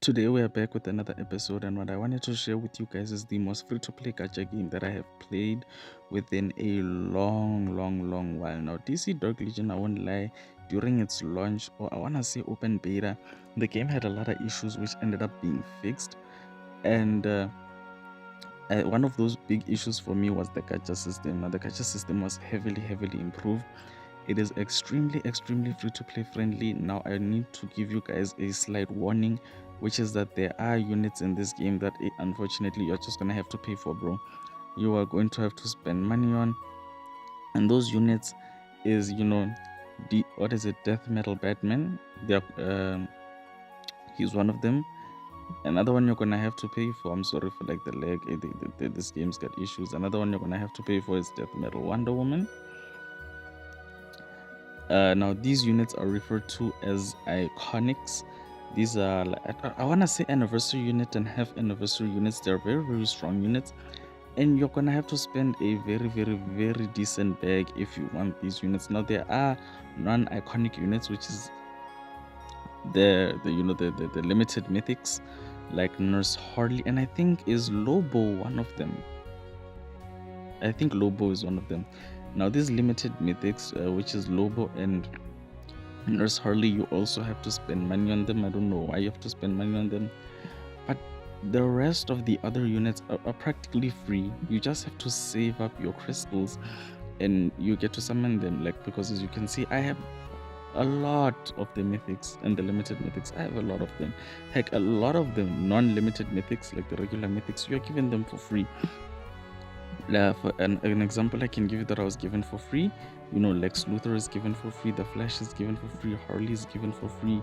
Today we are back with another episode, and what I wanted to share with you guys is the most free-to-play gacha game that I have played within a long while now. DC Dark Legion, I won't lie, during its launch, or I wanna say open beta, the game had a lot of issues which ended up being fixed, and one of those big issues for me was the gacha system. Now the gacha system was heavily improved. It is extremely free to play friendly. Now I need to give you guys a slight warning, which is that there are units in this game that unfortunately you're just gonna have to pay for, bro. You are going to have to spend money on, and those units is the what is it, Death Metal Batman. He's one of them. Another one you're gonna have to pay for, I'm sorry for like the lag, this game's got issues. Another one you're gonna have to pay for is Death Metal Wonder Woman. Now these units are referred to as iconics. These are I want to say anniversary unit and half anniversary units. They're very strong units, and you're gonna have to spend a very decent bag if you want these units. Now there are non-iconic units, which is the limited mythics, like Nurse Harley, and I think is Lobo one of them. I think Lobo is one of them. Now these limited mythics, which is Lobo and Nurse Harley, you also have to spend money on them. I don't know why you have to spend money on them, but the rest of the other units are practically free. You just have to save up your crystals and you get to summon them, like, because as you can see, I have a lot of the mythics and the limited mythics. I have a lot of them. Heck, a lot of them non-limited mythics, like the regular mythics, you're giving them for free. For an example I can give you that I was given for free, Lex Luthor is given for free, the Flash is given for free, Harley is given for free,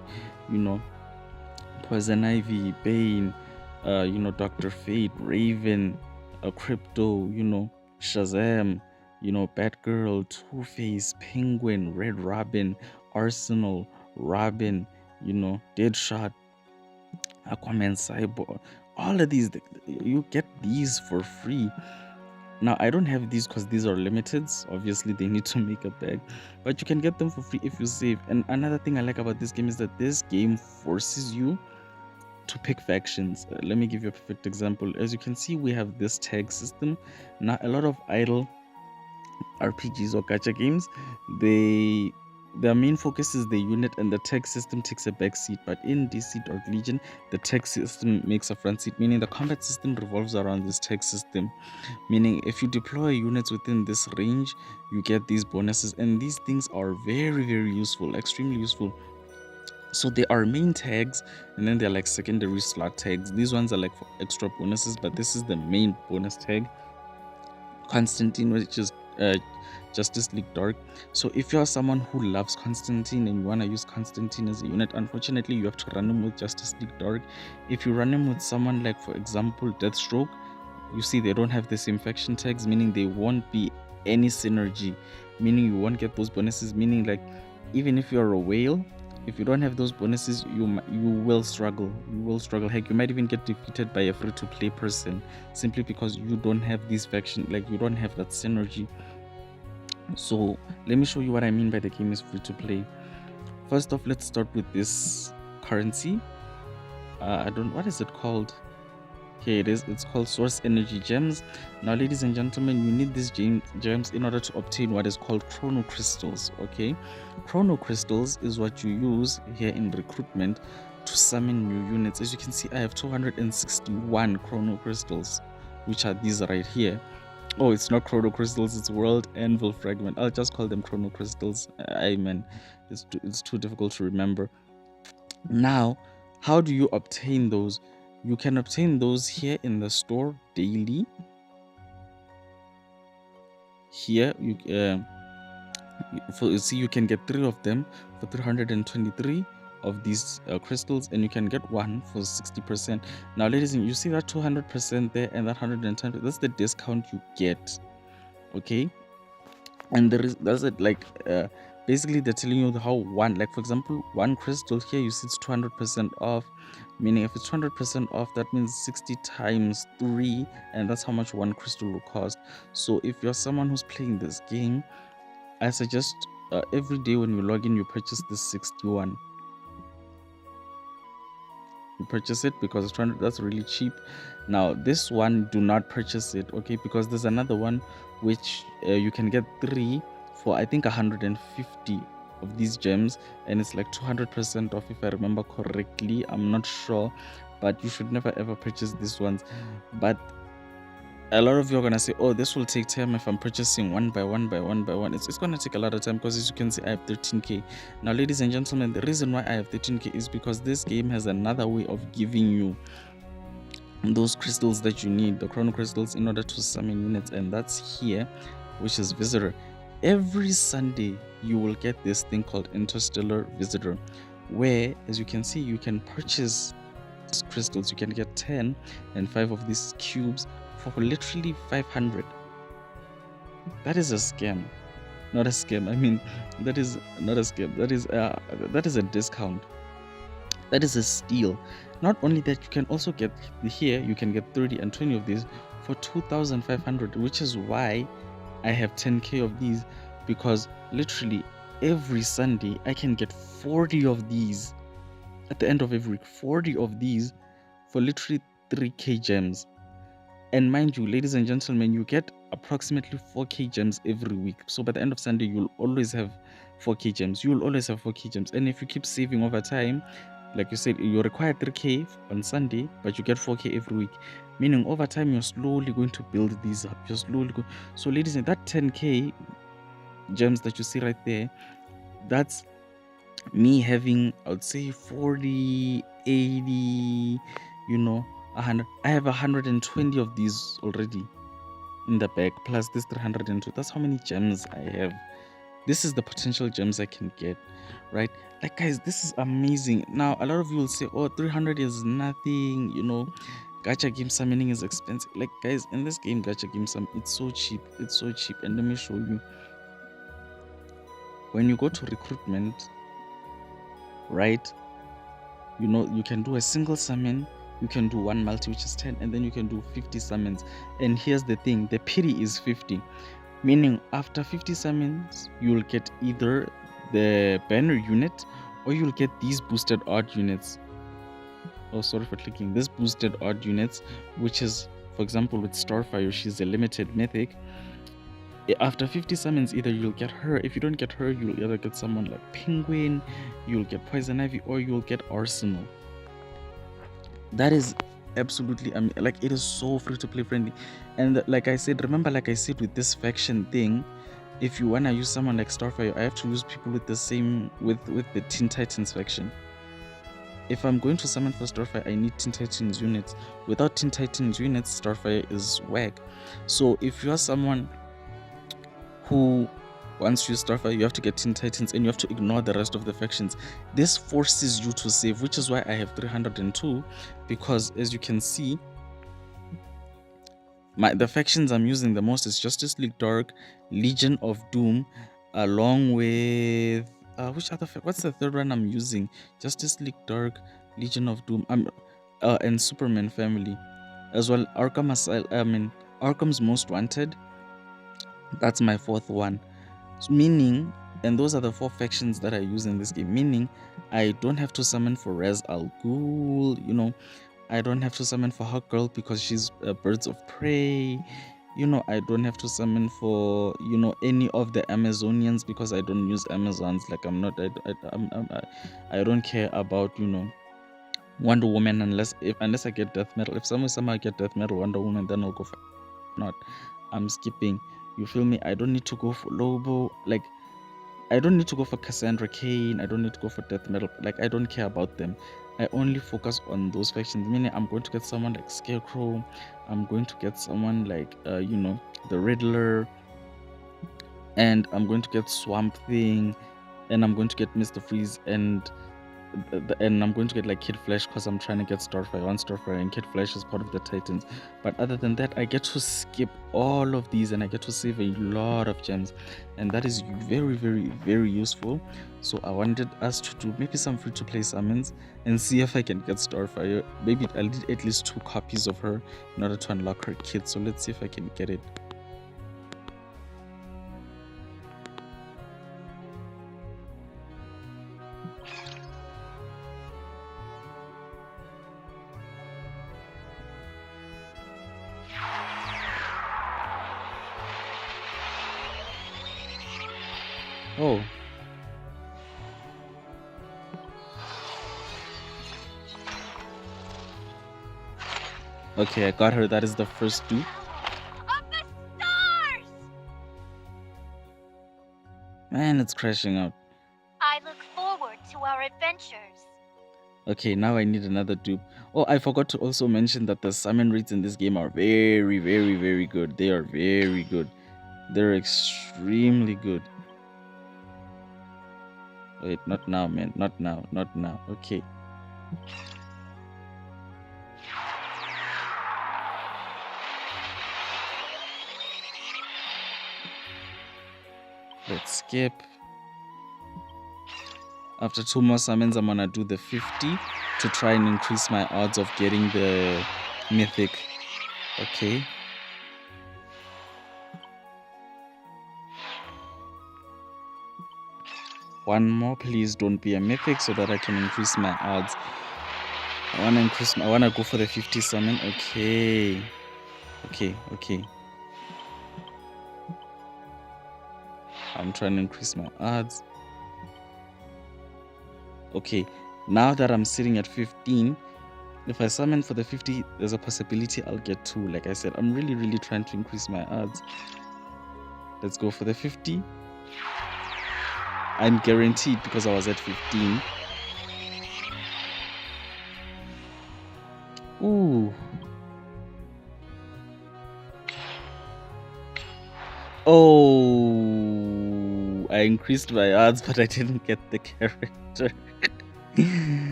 Poison Ivy, Bane, Dr. Fate, Raven, Crypto, Shazam, Batgirl, Two-Face, Penguin, Red Robin, Arsenal, Robin, Deadshot, Aquaman, Cyborg. All of these, you get these for free. Now I don't have these because these are limited. Obviously they need to make a bag, but you can get them for free if you save. And another thing I like about this game is that this game forces you to pick factions. Let me give you a perfect example. As you can see, we have this tag system. Now a lot of idle RPGs or gacha games, their main focus is the unit and the tech system takes a back seat. But in DC Dark Legion, the tech system makes a front seat, meaning the combat system revolves around this tech system. Meaning if you deploy units within this range, you get these bonuses, and these things are very useful, extremely useful. So there are main tags, and then they're like secondary slot tags. These ones are like for extra bonuses, but this is the main bonus tag. Constantine, which is Justice League Dark. So if you're someone who loves Constantine and you want to use Constantine as a unit, unfortunately you have to run him with Justice League Dark. If you run him with someone like, for example, Deathstroke, you see they don't have the same faction tags, meaning there won't be any synergy, meaning you won't get those bonuses, meaning like even if you're a whale, if you don't have those bonuses, you will struggle. Heck, you might even get defeated by a free-to-play person simply because you don't have these faction, like you don't have that synergy. So let me show you what I mean by the game is free-to-play. First off, let's start with this currency. What is it called? Here it is. It's called Source Energy Gems. Now, ladies and gentlemen, you need these gems in order to obtain what is called Chrono Crystals. Okay, Chrono Crystals is what you use here in recruitment to summon new units. As you can see, I have 261 Chrono Crystals, which are these right here. Oh, it's not Chrono Crystals, it's World Anvil Fragment. I'll just call them Chrono Crystals. It's too difficult to remember. Now, how do you obtain those? You can obtain those here in the store daily. Here, you can get 3 of them for 323 of these crystals, and you can get 1 for 60%. Now, ladies and you see that 200% there and that 110%, that's the discount you get. Okay, and that's it. Like basically they're telling you how one, like for example, one crystal here, you see it's 200% off, meaning if it's 200% off, that means 60 times 3, and that's how much one crystal will cost. So if you're someone who's playing this game, I suggest every day when you log in, you purchase this 61. You purchase it because it's 200. That's really cheap. Now this one, do not purchase it, okay? Because there's another one which you can get 3 for I think 150 of these gems, and it's like 200% off if I remember correctly. I'm not sure, but you should never ever purchase these ones. But a lot of you are gonna say, oh, this will take time if I'm purchasing one by one by one by one. It's gonna take a lot of time because, as you can see, I have 13k. Now, ladies and gentlemen, the reason why I have 13k is because this game has another way of giving you those crystals that you need, the Chrono Crystals, in order to summon units, and that's here, which is Visitor. Every Sunday you will get this thing called Interstellar Visitor, where, as you can see, you can purchase crystals. You can get 10 and 5 of these cubes for literally 500. That is a scam. Not a scam. I mean, that is not a scam. That is a discount. That is a steal. Not only that, you can also get here, you can get 30 and 20 of these for 2,500, which is why I have 10k of these, because literally every Sunday I can get 40 of these at the end of every week. 40 of these for literally 3k gems. And mind you, ladies and gentlemen, you get approximately 4k gems every week. So by the end of Sunday, you'll always have 4k gems. You'll always have 4k gems. And if you keep saving over time, like you said, you require 3k on Sunday, but you get 4k every week. Meaning over time, you're slowly going to build these up. You're slowly going. So ladies, and that 10k gems that you see right there, that's me having, I would say, 40, 80, 100. I have 120 of these already in the bag, plus this 302. That's how many gems I have. This is the potential gems I can get, right? Like, guys, this is amazing. Now, a lot of you will say, oh, 300 is nothing, gacha game summoning is expensive. Like, guys, in this game, gacha game it's so cheap. It's so cheap. And let me show you. When you go to recruitment, right, you can do a single summon, you can do one multi, which is 10, and then you can do 50 summons. And here's the thing, the pity is 50, meaning after 50 summons you'll get either the banner unit, or you'll get these boosted odd units. Oh, sorry for clicking. This boosted odd units, which is, for example, with Starfire, she's a limited mythic. After 50 summons, either you'll get her. If you don't get her, you'll either get someone like Penguin, you'll get Poison Ivy, or you'll get Arsenal. That is absolutely, like, it is so free to play friendly. And like I said, remember, like I said, with this faction thing, if you wanna use someone like Starfire, I have to use people with the same with the Teen Titans faction. If I'm going to summon for Starfire, I need Teen Titans units. Without Teen Titans units, Starfire is whack. So if you're someone who wants to use Starfire, you have to get Teen Titans and you have to ignore the rest of the factions. This forces you to save, which is why I have 302, because as you can see, the factions I'm using the most is Justice League Dark, Legion of Doom, along with which other what's the third one I'm using? Justice League Dark, Legion of Doom, and Superman Family, as well. Arkham Asylum, Arkham's Most Wanted. That's my fourth one. Meaning, and those are the 4 factions that I use in this game. Meaning, I don't have to summon for Ra's al Ghul. I don't have to summon for Hawkgirl because she's Birds of Prey. I don't have to summon for any of the Amazonians because I don't use Amazons. Like, I'm not. I don't care about Wonder Woman unless I get Death Metal. If somehow I get Death Metal Wonder Woman, then I'll go for. Not, I'm skipping. You feel me? I don't need to go for Lobo. Like, I don't need to go for Cassandra Cain. I don't need to go for Death Metal. Like, I don't care about them. I only focus on those factions. Meaning, I'm going to get someone like Scarecrow. I'm going to get someone like, the Riddler. And I'm going to get Swamp Thing. And I'm going to get Mr. Freeze. And I'm going to get like Kid Flash because I'm trying to get Starfire on Starfire, and Kid Flash is part of the Titans. But other than that, I get to skip all of these and I get to save a lot of gems, and that is very, very, very useful. So I wanted us to do maybe some free to play summons and see if I can get Starfire. Maybe I'll need at least 2 copies of her in order to unlock her kit. So let's see if I can get it. Oh. Okay, I got her. That is the first dupe. Of the stars! Man, it's crashing out. I look forward to our adventures. Okay, now I need another dupe. Oh, I forgot to also mention that the summon rates in this game are very, very, very good. They are very good. They're extremely good. Wait, not now, man. Not now. Not now. Okay. Let's skip. After 2 more summons, I'm gonna do the 50 to try and increase my odds of getting the mythic. Okay. One more, please don't be a mythic so that I can increase my odds. I wanna go for the 50 summon. Okay. Okay. I'm trying to increase my odds. Okay. Now that I'm sitting at 15, if I summon for the 50, there's a possibility I'll get 2. Like I said, I'm really trying to increase my odds. Let's go for the 50. I'm guaranteed because I was at 15. Ooh. Oh, I increased my odds, but I didn't get the character.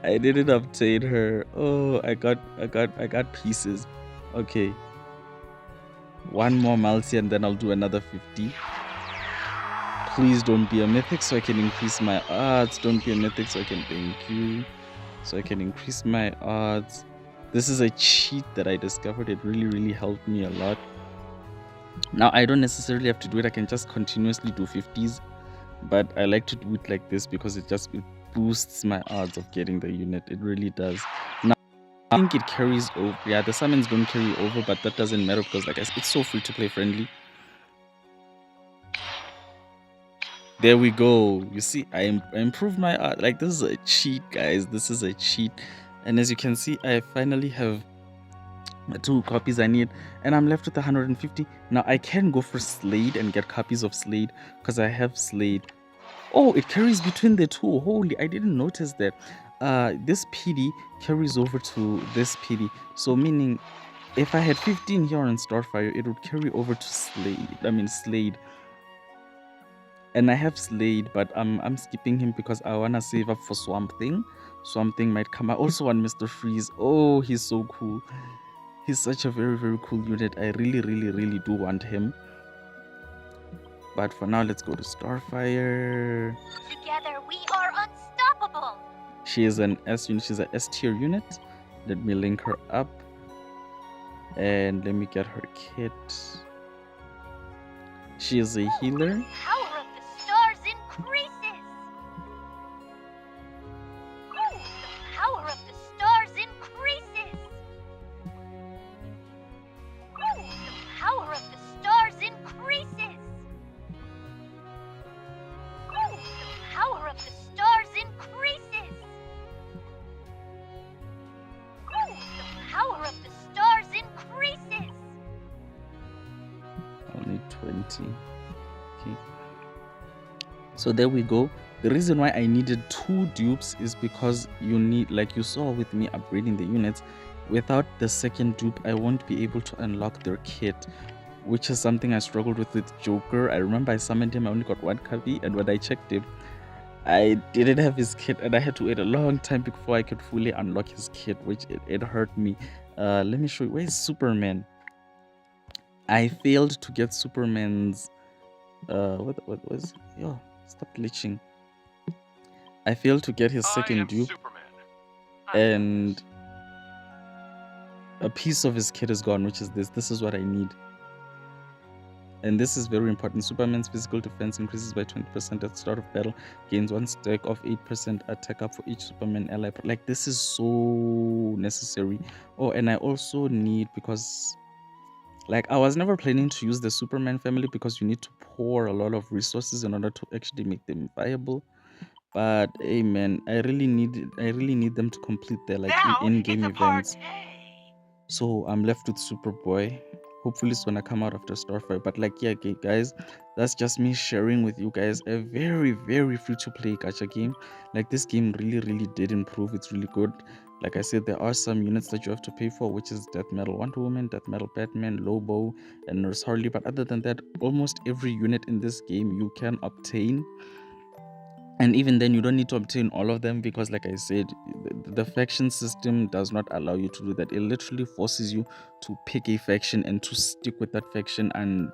I didn't obtain her. Oh, I got pieces. Okay. One more multi and then I'll do another 50. Please don't be a mythic so I can increase my odds. Don't be a mythic so I can thank you. So I can increase my odds. This is a cheat that I discovered. It really helped me a lot. Now I don't necessarily have to do it. I can just continuously do 50s. But I like to do it like this because it boosts my odds of getting the unit. It really does. Now I think it carries over. Yeah, the summons don't carry over, but that doesn't matter because like I said, it's so free to play friendly. There we go. You see, I improved my art. Like, this is a cheat, guys. This is a cheat. And as you can see, I finally have 2 copies I need. And I'm left with 150. Now, I can go for Slade and get copies of Slade because I have Slade. Oh, it carries between the two. Holy, I didn't notice that. This PD carries over to this PD. So, meaning, if I had 15 here on Starfire, it would carry over to Slade. And I have Slade, but I'm skipping him because I wanna save up for Swamp Thing. Swamp Thing might come. I also want Mr. Freeze. Oh, he's so cool. He's such a very cool unit. I really do want him. But for now, let's go to Starfire. Together we are unstoppable. She is an S unit. She's a S tier unit. Let me link her up. And let me get her kit. She is a healer. The power of the stars increases. The power of the stars increases. The power of the stars increases. The power of the stars increases. The power of the stars increases. Only 20. Okay. So there we go. The reason why I needed 2 dupes is because you need, like you saw with me upgrading the units, without the second dupe, I won't be able to unlock their kit, which is something I struggled with Joker. I remember I summoned him, I only got 1 copy, and when I checked him, I didn't have his kit, and I had to wait a long time before I could fully unlock his kit, which it hurt me. Let me show you. Where's Superman? I failed to get Superman's what was, yo, stop glitching. I failed to get his second dupe, and a piece of his kit is gone, which is this is what I need. And this is very important. Superman's physical defense increases by 20% at the start of battle, gains 1 stack of 8% attack up for each Superman ally. Like, this is so necessary. Oh, and I also need, because like I was never planning to use the Superman family because you need to pour a lot of resources in order to actually make them viable. But hey man, I really need them to complete their like in-game events. So I'm left with Superboy. Hopefully it's gonna come out after Starfire. But like yeah, okay, guys, that's just me sharing with you guys a very, very free to play gacha game. Like this game really, really did improve. It's really good. Like I said, there are some units that you have to pay for, which is Death Metal Wonder Woman, Death Metal Batman, Lobo, and Nurse Harley. But other than that, almost every unit in this game you can obtain, and even then you don't need to obtain all of them, because like I said, the faction system does not allow you to do that. It literally forces you to pick a faction and to stick with that faction, and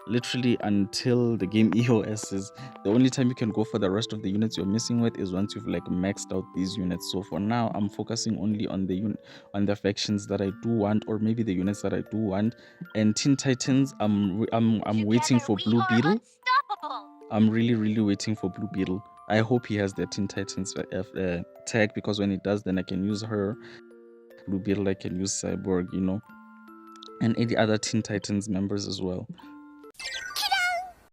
literally until the game EOSs. The only time you can go for the rest of the units you're missing with is once you've like maxed out these units. So for now I'm focusing only on the factions that I do want, or maybe the units that I do want. And Teen Titans, I'm waiting for Blue Beetle. Unstoppable! I'm really, really waiting for Blue Beetle. I hope he has the Teen Titans tag, because when he does, then I can use her. Blue Beetle, I can use Cyborg, and any other Teen Titans members as well.